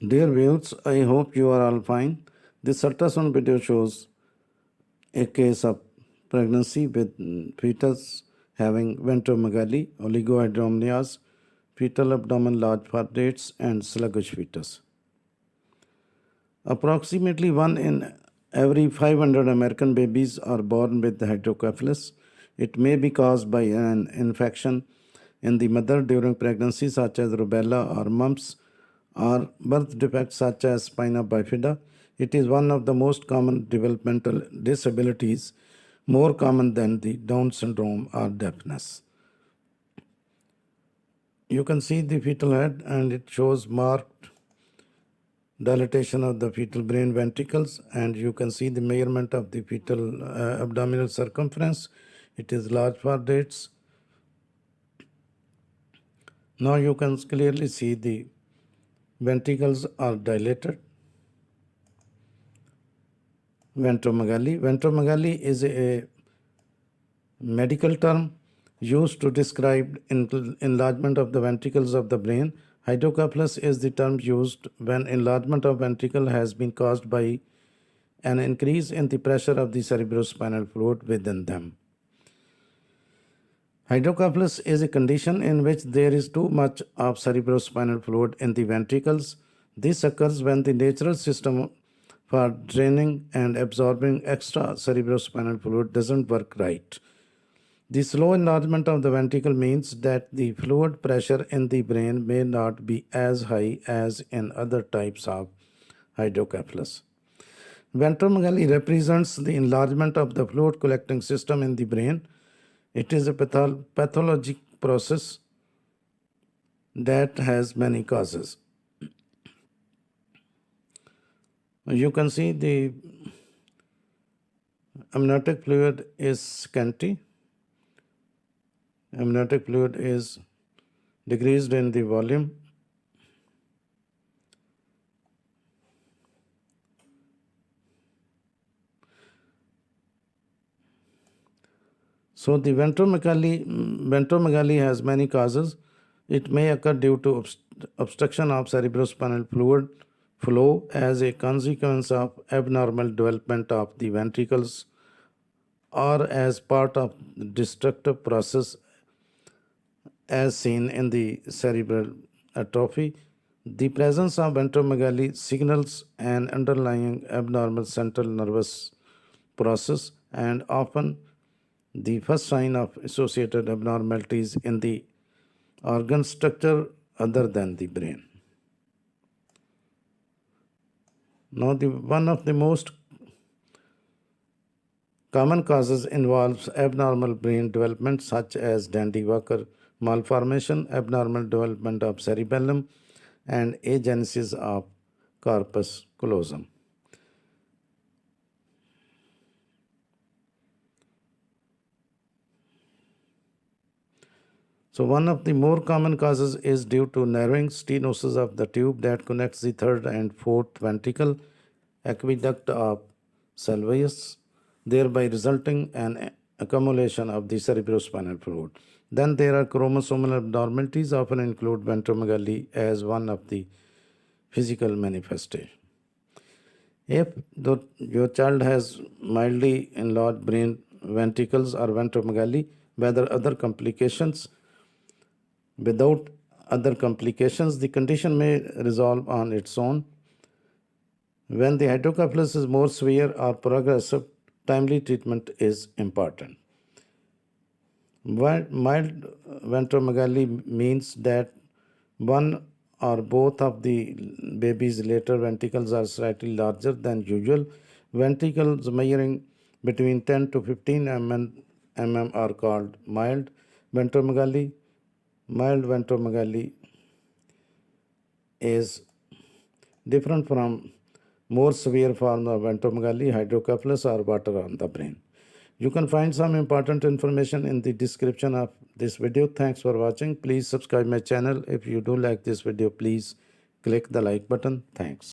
Dear viewers, I hope you are all fine. This ultrasound video shows a case of pregnancy with fetus having ventromegaly, oligohydramnios, fetal abdomen large for dates, and sluggish fetus. Approximately 1 in every 500 American babies are born with hydrocephalus. It may be caused by an infection in the mother during pregnancy, such as rubella or mumps, or birth defects such as spina bifida. It is one of the most common developmental disabilities, more common than the Down syndrome or deafness. You can see the fetal head, and it shows marked dilatation of the fetal brain ventricles, and you can see the measurement of the fetal abdominal circumference. It is large for dates. Now you can clearly see the ventricles are dilated. Ventromegaly. Ventromegaly is a medical term used to describe enlargement of the ventricles of the brain. Hydrocephalus is the term used when enlargement of ventricle has been caused by an increase in the pressure of the cerebrospinal fluid within them. Hydrocephalus is a condition in which there is too much of cerebrospinal fluid in the ventricles. This occurs when the natural system for draining and absorbing extra cerebrospinal fluid doesn't work right. The slow enlargement of the ventricle means that the fluid pressure in the brain may not be as high as in other types of hydrocephalus. Ventromegaly represents the enlargement of the fluid collecting system in the brain. It is a pathologic process that has many causes. You can see the amniotic fluid is scanty. Amniotic fluid is decreased in the volume. So the ventromegaly has many causes. It may occur due to obstruction of cerebrospinal fluid flow as a consequence of abnormal development of the ventricles or as part of the destructive process as seen in the cerebral atrophy. The presence of ventromegaly signals an underlying abnormal central nervous process and often the first sign of associated abnormalities in the organ structure other than the brain. Now, one of the most common causes involves abnormal brain development such as Dandy-Walker malformation, abnormal development of cerebellum, and agenesis of corpus callosum. So one of the more common causes is due to narrowing stenosis of the tube that connects the third and fourth ventricle aqueduct of Salvius, thereby resulting an accumulation of the cerebrospinal fluid. Then there are chromosomal abnormalities, often include ventromegaly as one of the physical manifestations. If your child has mildly enlarged brain ventricles or ventromegaly, without other complications, the condition may resolve on its own. When the hydrocephalus is more severe or progressive, timely treatment is important. Mild ventromegaly means that one or both of the baby's lateral ventricles are slightly larger than usual. Ventricles measuring between 10 to 15 mm are called mild ventromegaly. Mild ventromegaly is different from more severe form of ventromegaly, hydrocephalus, or water on the brain. You can find some important information in the description of this video. Thanks for watching. Please subscribe my channel. If you do like this video, please click the like button. Thanks.